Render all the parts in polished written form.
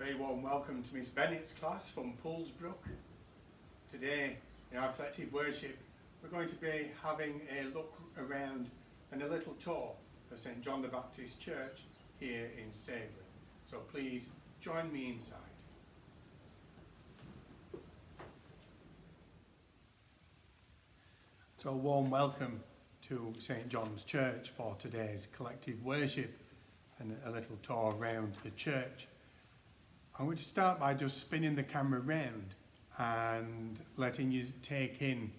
Very warm welcome to Miss Bennett's class from Poolsbrook. Today in our collective worship we're going to be having a look around and a little tour of St John the Baptist Church here in Staveley. So please join me inside. So a warm welcome to St John's Church for today's collective worship and a little tour around the church. I'm going to start by just spinning the camera round and letting you take in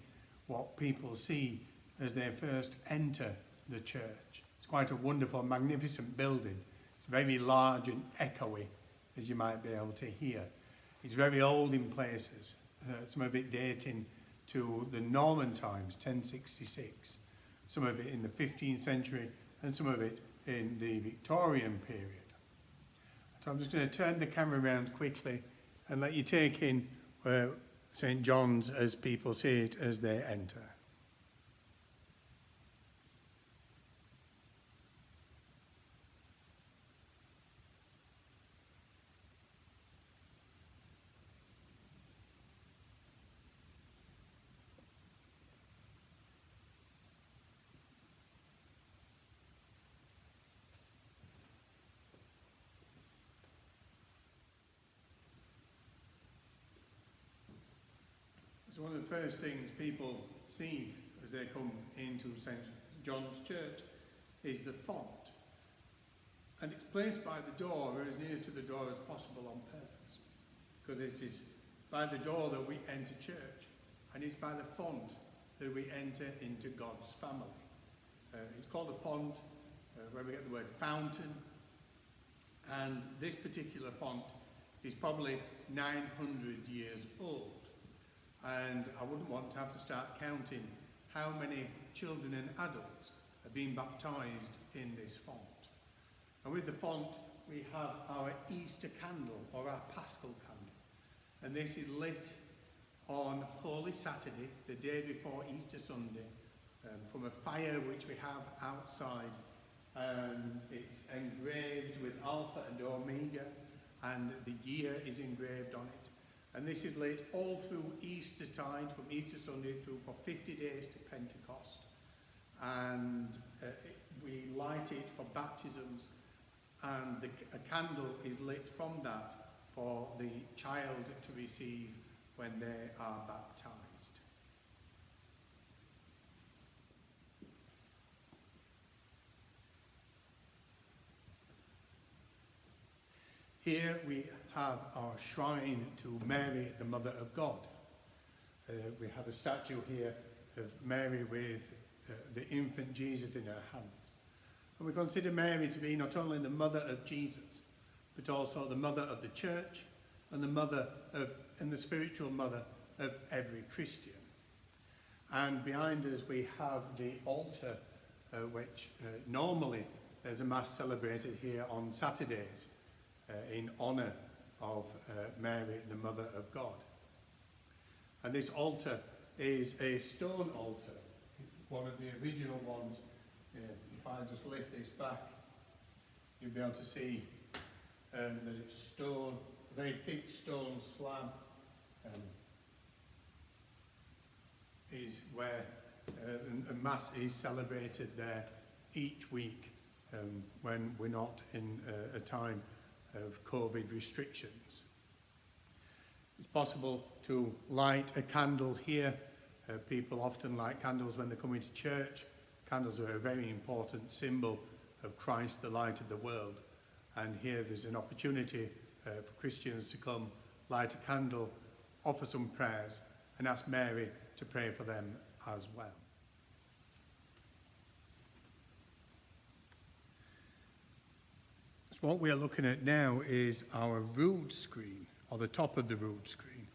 what people see as they first enter the church. It's quite a wonderful, magnificent building. It's very large and echoey, as you might be able to hear. It's very old in places, some of it dating to the Norman times, 1066, some of it in the 15th century and some of it in the Victorian period. So I'm just going to turn the camera around quickly and let you take in St John's as people see it as they enter. So one of the first things people see as they come into St John's Church is the font. And it's placed by the door, or as near to the door as possible on purpose, because it is by the door that we enter church, and it's by the font that we enter into God's family. It's called a font, where we get the word fountain, and this particular font is probably 900 years old. And I wouldn't want to have to start counting how many children and adults have been baptized in this font. And with the font, we have our Easter candle, or our Paschal candle. And this is lit on Holy Saturday, the day before Easter Sunday, from a fire which we have outside. And it's engraved with Alpha and Omega, and the year is engraved on it. And this is lit all through Easter tide, from Easter Sunday through for 50 days to Pentecost. And we light it for baptisms, and a candle is lit from that for the child to receive when they are baptized. Here we have our shrine to Mary, the Mother of God. We have a statue here of Mary with the infant Jesus in her hands. And we consider Mary to be not only the mother of Jesus, but also the mother of the church and the spiritual mother of every Christian. And behind us we have the altar, which normally there's a mass celebrated here on Saturdays in honour of Mary, the Mother of God. And this altar is a stone altar. It's one of the original ones. If I just lift this back, you'll be able to see that it's stone, a very thick stone slab is where a mass is celebrated there each week when we're not in a time of COVID restrictions. It's possible to light a candle here. People often light candles when they come into church. Candles are a very important symbol of Christ, the light of the world. And here there's an opportunity for Christians to come, light a candle, offer some prayers, and ask Mary to pray for them as well. What we are looking at now is our rood screen, or the top of the rood screen.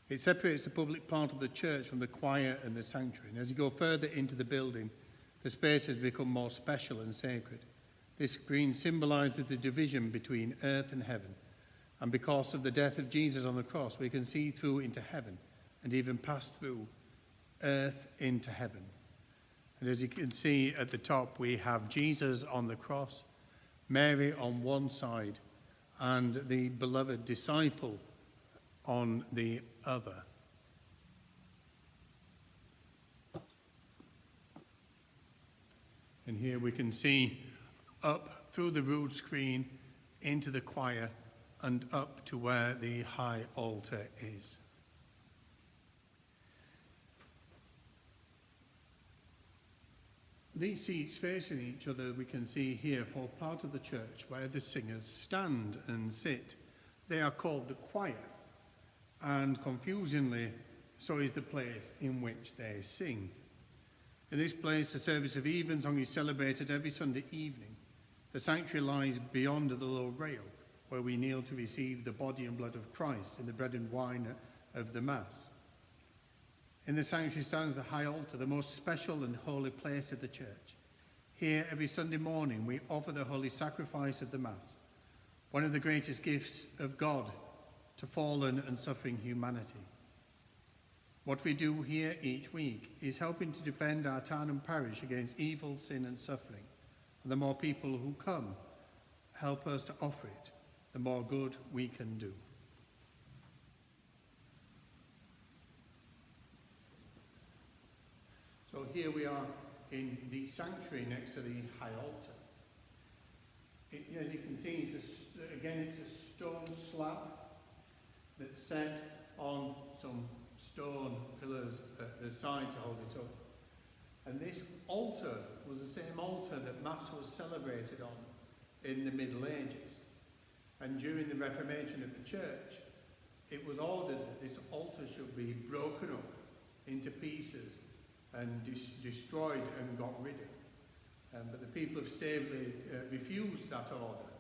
It separates the public part of the church from the choir and the sanctuary. And as you go further into the building, the space has become more special and sacred. This screen symbolises the division between earth and heaven. And because of the death of Jesus on the cross, we can see through into heaven and even pass through earth into heaven. And as you can see at the top, we have Jesus on the cross, Mary on one side, and the beloved disciple on the other. And here we can see up through the rood screen into the choir and up to where the high altar is. These seats facing each other we can see here form part of the church where the singers stand and sit. They are called the choir, and confusingly, so is the place in which they sing. In this place, the service of evensong is celebrated every Sunday evening. The sanctuary lies beyond the low rail, where we kneel to receive the body and blood of Christ in the bread and wine of the Mass. In the sanctuary stands the high altar, the most special and holy place of the church. Here, every Sunday morning, we offer the holy sacrifice of the Mass, one of the greatest gifts of God to fallen and suffering humanity. What we do here each week is helping to defend our town and parish against evil, sin and suffering. And the more people who come help us to offer it, the more good we can do. So here we are in the sanctuary next to the high altar. As you can see, it's a stone slab that's set on some stone pillars at the side to hold it up. And this altar was the same altar that Mass was celebrated on in the Middle Ages. And during the Reformation of the Church, it was ordered that this altar should be broken up into pieces and destroyed and got rid of. But the people of Staveley refused that order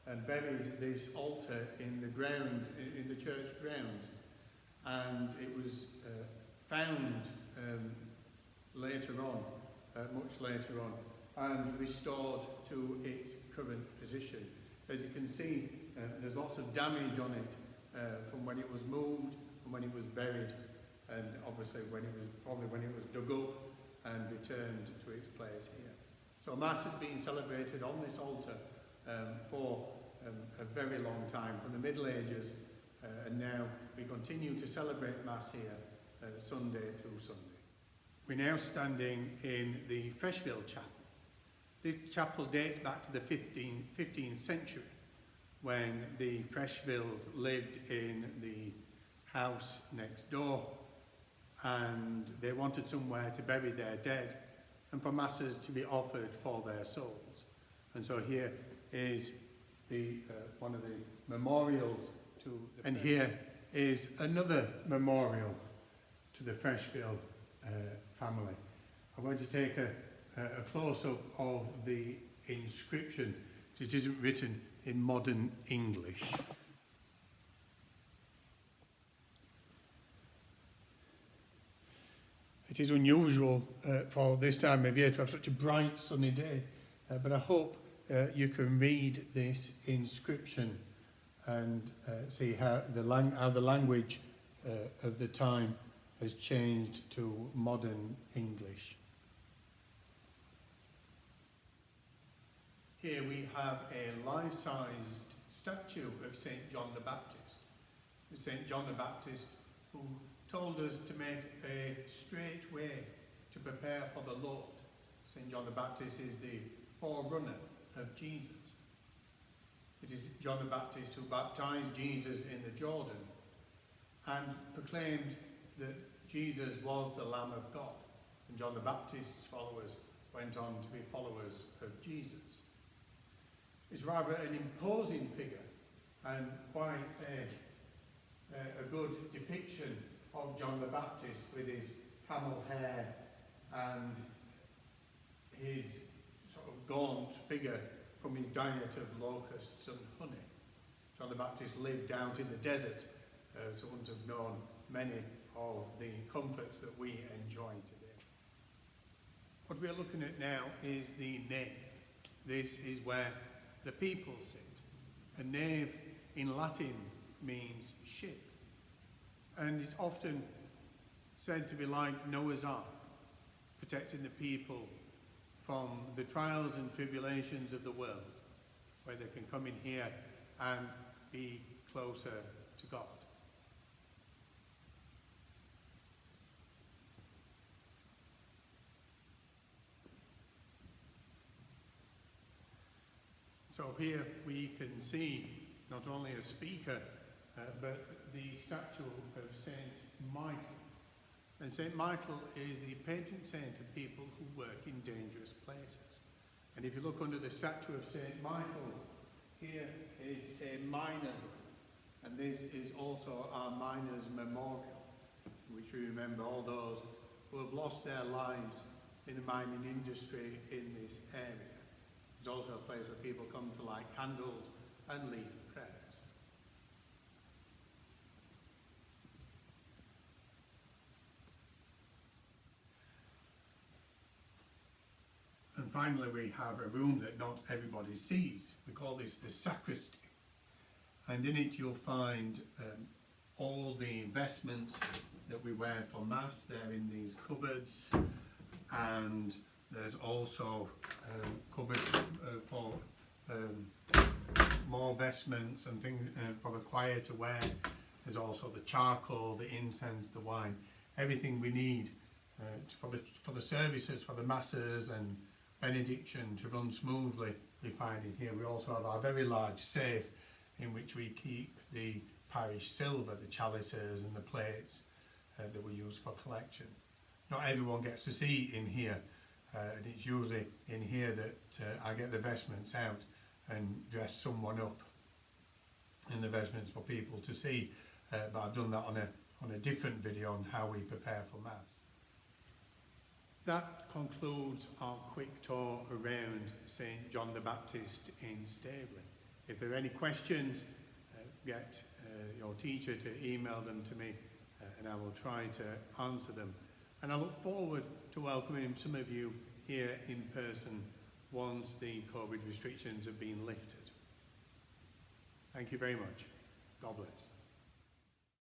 and buried this altar in the ground, in the church grounds. And it was found later on, much later on, and restored to its current position. As you can see, there's lots of damage on it from when it was moved and when it was buried, and obviously when it was dug up and returned to its place here. So Mass has been celebrated on this altar for a very long time, from the Middle Ages, and now we continue to celebrate Mass here Sunday through Sunday. We're now standing in the Freshfield Chapel. This chapel dates back to the 15th century, when the Freshfields lived in the house next door, and they wanted somewhere to bury their dead and for masses to be offered for their souls. And so here is one of the memorials to and here is another memorial to the Freshfield family. I'm going to take a close-up of the inscription, which isn't written in modern English. It is unusual for this time of year to have such a bright sunny day, but I hope you can read this inscription and see how the language of the time has changed to modern English. Here we have a life-sized statue of St. John the Baptist. St. John the Baptist, who told us to make a straight way to prepare for the Lord. St. John the Baptist is the forerunner of Jesus. It is John the Baptist who baptized Jesus in the Jordan and proclaimed that Jesus was the Lamb of God. And John the Baptist's followers went on to be followers of Jesus. It's rather an imposing figure and quite a good depiction of John the Baptist, with his camel hair and his sort of gaunt figure from his diet of locusts and honey. John the Baptist lived out in the desert, so wouldn't have known many of the comforts that we enjoy today. What we're looking at now is the nave. This is where the people sit. A nave in Latin means ship, and it's often said to be like Noah's Ark, protecting the people from the trials and tribulations of the world, where they can come in here and be closer to God. So here we can see not only a speaker, but the statue of Saint Michael. And Saint Michael is the patron saint of people who work in dangerous places. And if you look under the statue of Saint Michael, here is a miner's lamp. And this is also our miners' memorial, in which we remember all those who have lost their lives in the mining industry in this area. It's also a place where people come to light candles and lead prayers. And finally, we have a room that not everybody sees. We call this the sacristy. And in it you'll find all the vestments that we wear for Mass. They're in these cupboards. And there's also cupboards for more vestments and things for the choir to wear. There's also the charcoal, the incense, the wine, everything we need for the services, for the masses and benediction to run smoothly. We find in here. We also have our very large safe in which we keep the parish silver, the chalices and the plates that we use for collection. Not everyone gets to see in here. And it's usually in here that I get the vestments out and dress someone up in the vestments for people to see. But I've done that on a different video on how we prepare for Mass. That concludes our quick tour around St. John the Baptist in Staveley. If there are any questions, get your teacher to email them to me and I will try to answer them. And I look forward to welcoming some of you here in person once the COVID restrictions have been lifted. Thank you very much. God bless.